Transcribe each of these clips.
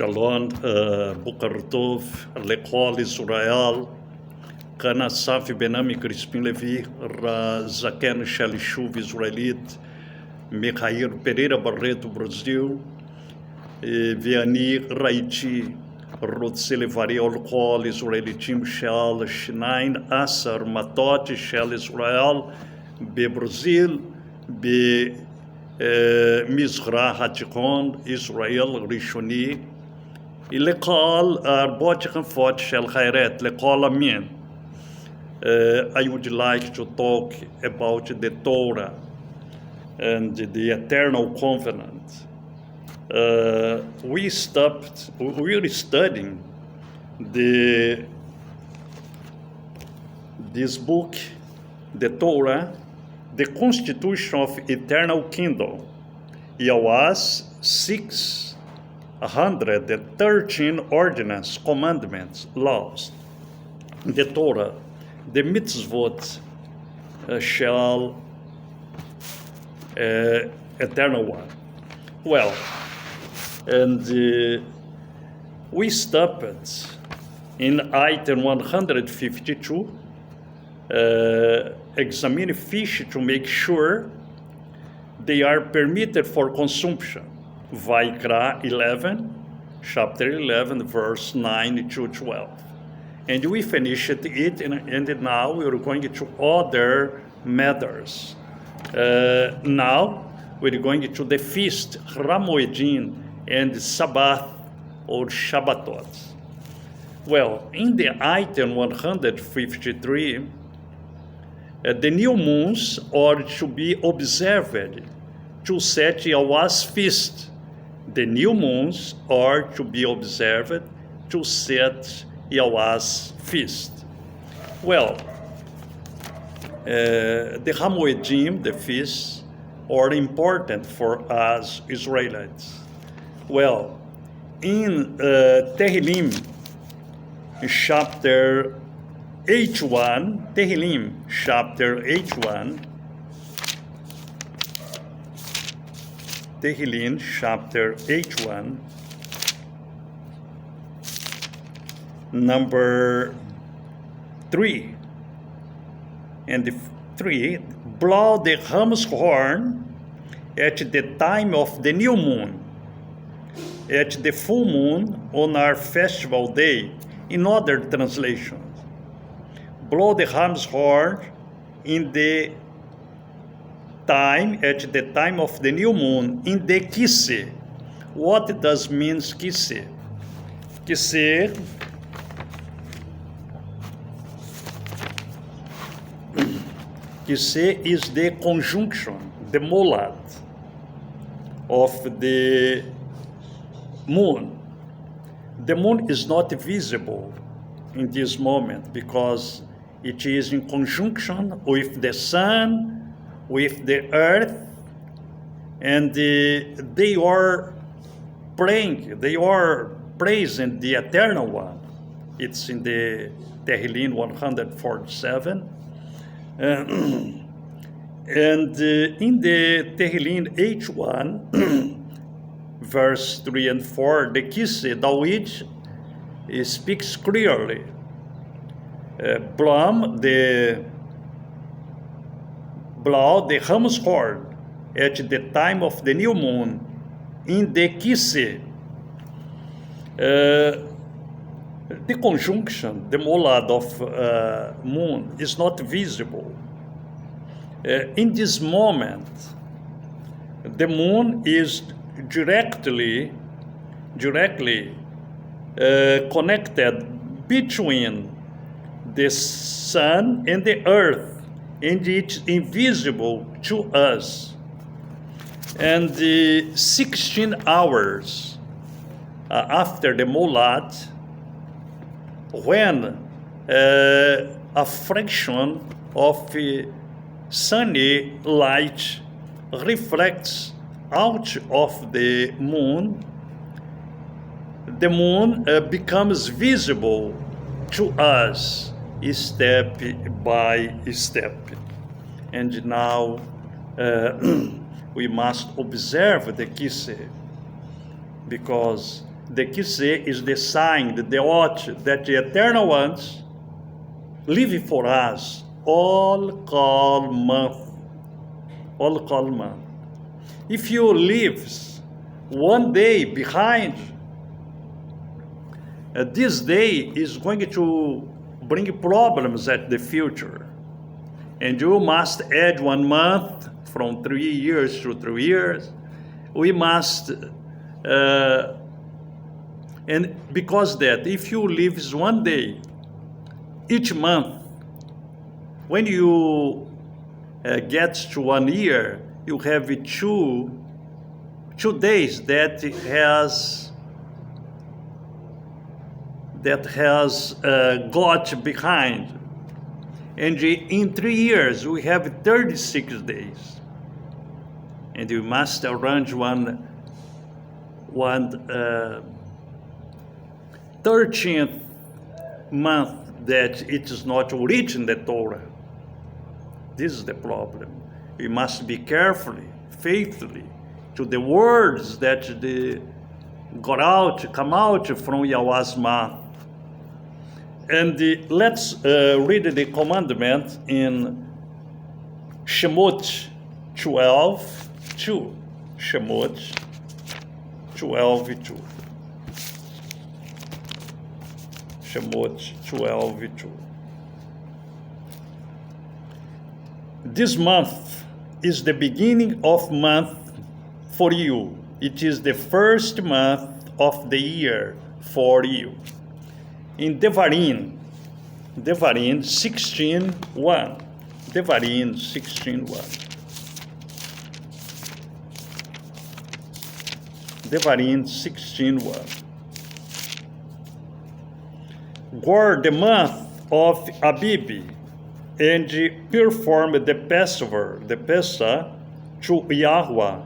Shalom, Boker Tov, l'école Israël, Kana Assaf Benami, Crispin, Levi, Zaken, Yhuh, israélite, Michael Pereira Barreto, Brasil, Vianney, Haiti, Rotse Levari, l'école israélitim, Shell, Shinain, Asar, Matot, Shell Israel, Be Brasil, Be Mizrah Hatikon, Israel, Rishoni, Lekal Arbotchen Fort Shel Khairet, Lekal Amin. I would like to talk about the Torah and the eternal covenant. We're studying this book, the Torah, the Constitution of Eternal Kingdom. It was 613 ordinances, commandments, laws. The Torah, the mitzvot shall eternal one. Well, and we stopped in item 152, examine fish to make sure they are permitted for consumption. Vaikra 11, chapter 11, verse 9 to 12. And we finished it, and now we're going to other matters. Now we're going to the feast, Ramoedim, and Sabbath or Shabbatot. Well, in the item 153, the new moons are to be observed to set Yahweh's feast. The new moons are to be observed to set Yahweh's feast. Well, the Hamoedim, the feasts, are important for us Israelites. Well, in Tehillim, chapter H1, Tehillim, chapter H1, Tehillim, chapter H1, number 3, and 3, blow the ram's horn at the time of the new moon, at the full moon on our festival day. In other translations, blow the ram's horn in the time, at the time of the new moon, in the kisse. What does mean kisse? Kisse is the conjunction, the molad of the moon. The moon is not visible in this moment because it is in conjunction with the sun, with the earth, and they are praying, they are praising the eternal one. It's in the Tehillim 147. And in the Tehillim H1, verse 3 and 4, the Kisse, which speaks clearly. Blow the ram's horn at the time of the new moon in the Kisse. The conjunction, the molad of moon is not visible. In this moment, the moon is directly connected between the sun and the earth, and it's invisible to us. And the 16 hours after the molad, when a fraction of sunny light reflects out of the moon becomes visible to us step by step. And now we must observe the kisse because The kiseh is the sign, the oath that the eternal ones live for us all call month. If you live one day behind, this day is going to bring problems at the future. And you must add 1 month from 3 years to 3 years. We must, and because that, if you live one day each month, when you get to 1 year, you have two days that has got behind. And in 3 years, we have 36 days. And we must arrange one 13th month that it is not written in the Torah. This is the problem. We must be carefully, faithfully, to the words that come out from Yahweh's mouth. And let's read the commandment in Shemot 12:2. Shemot 12:2. Shemot 12:2. This month is the beginning of month for you. It is the first month of the year for you. In Devarim 16:1. Devarim 16:1. Devarim 16:1. Guard the month of Abib and perform the Passover, the Pesach, to Yahweh,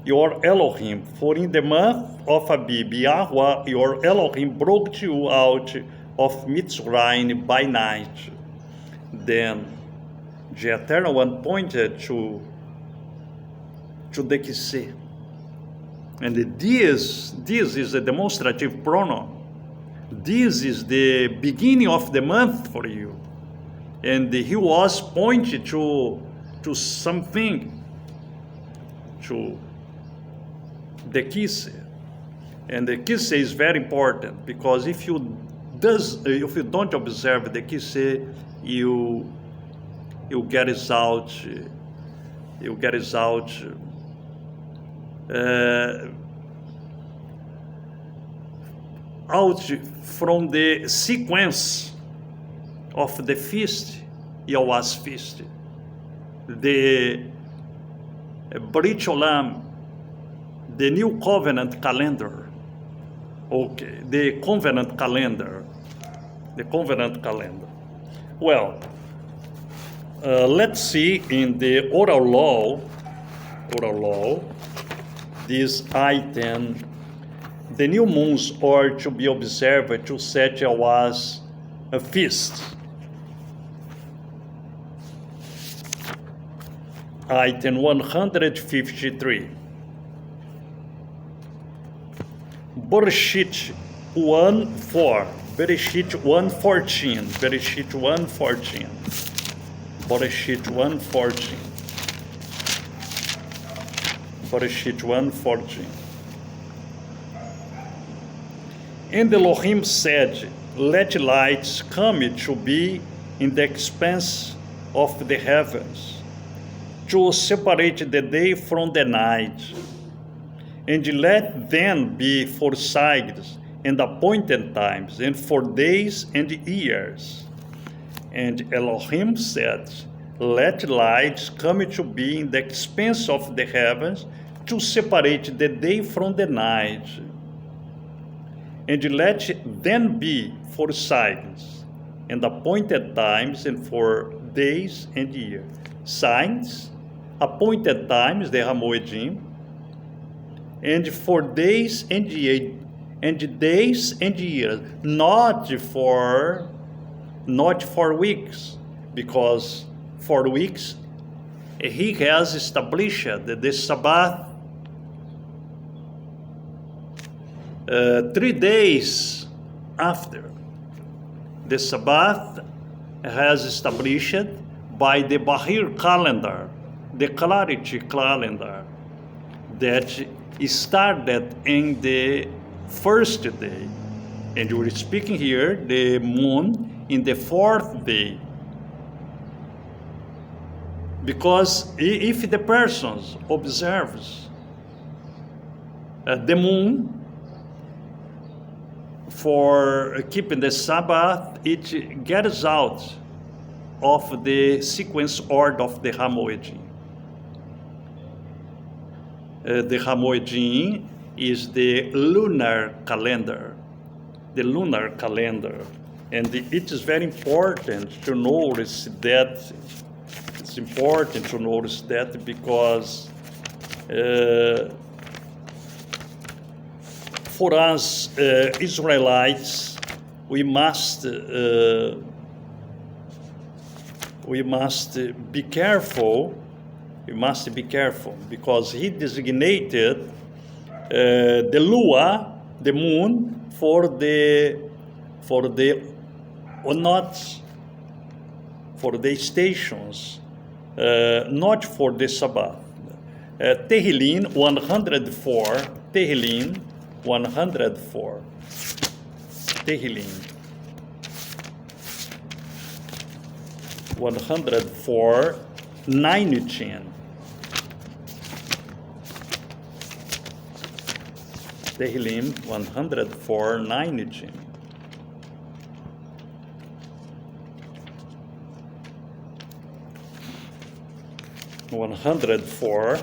your Elohim. For in the month of Abib, Yahweh, your Elohim, brought you out of Mitzrayim by night. Then the Eternal One pointed to the kiseh. And this is a demonstrative pronoun. This is the beginning of the month for you. And he was pointed to something, to the kiseh. And the kiseh is very important, because if you don't observe the kiseh, you get result out from the sequence of the feast, Yahweh's feast, the Brit Olam, the New Covenant calendar. Okay, the covenant calendar. Well, let's see in the oral law, this item, the new moons are to be observed to set Yahweh's a feast. Item 153. Bereshit 1:4. Bereshit 1:14. Bereshit 1:14. Bereshit 1:14. Bereshit 1:14. And Elohim said, let lights come to be in the expanse of the heavens, to separate the day from the night, and let them be for signs and appointed times, and for days and years. And Elohim said, let lights come to be in the expanse of the heavens, to separate the day from the night, and let them be for signs and appointed times, and for days and years. Signs, appointed times, the Hamoedim, and for days and years, not for weeks, because for weeks he has established the Sabbath 3 days after the Sabbath has established by the Bahir calendar, the clarity calendar that started in the first day. And we're speaking here the moon in the 4th day. Because if the person observes the moon for keeping the Sabbath, it gets out of the sequence order of the Hamoedim. The Hamoedim is the lunar calendar. The lunar calendar. And it is very important to notice that. It's important to notice that because for us Israelites, we must be careful. We must be careful because he designated the Lua, the moon, for the stations, not for the Sabbath. Tehillim 104, Tehillim 104, Tehillim 104, 19. Tehillim 104, 19. One 104,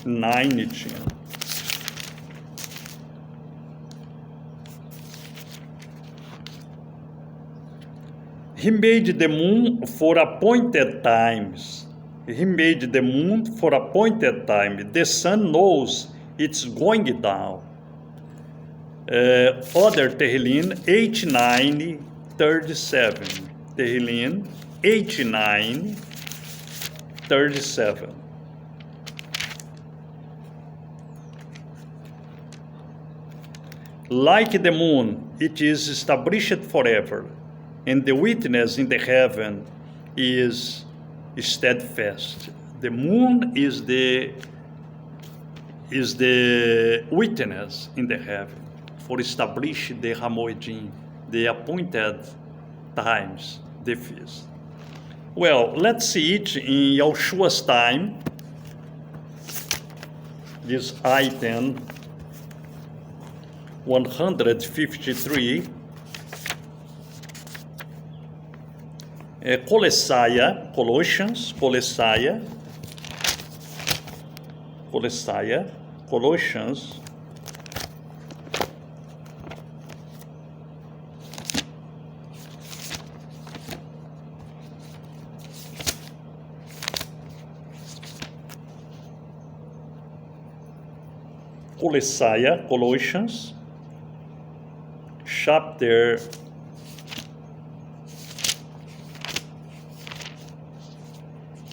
19. He made the moon for appointed times. He made the moon for appointed time. The sun knows it's going down. Other Tehillim 89, 37. Tehillim 89, 37. Like the moon, it is established forever, and the witness in the heaven is steadfast. The moon is the witness in the heaven for establish the Hamoedim, the appointed times, the feast. Well, let's see it in Yeshua's time. This item 153. Colossians, Colossians,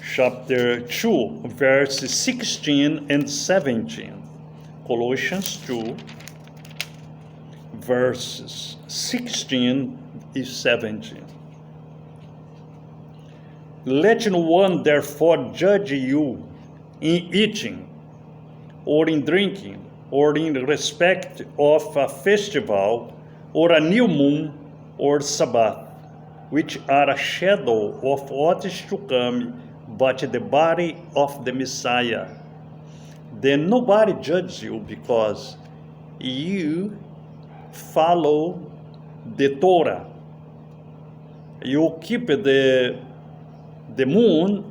chapter 2, verses 16 and 17. Colossians 2, verses 16 and 17. Let no one therefore judge you in eating, or in drinking, or in respect of a festival, or a new moon, or Sabbath, which are a shadow of what is to come, but the body of the Messiah. Then nobody judges you because you follow the Torah. You keep the moon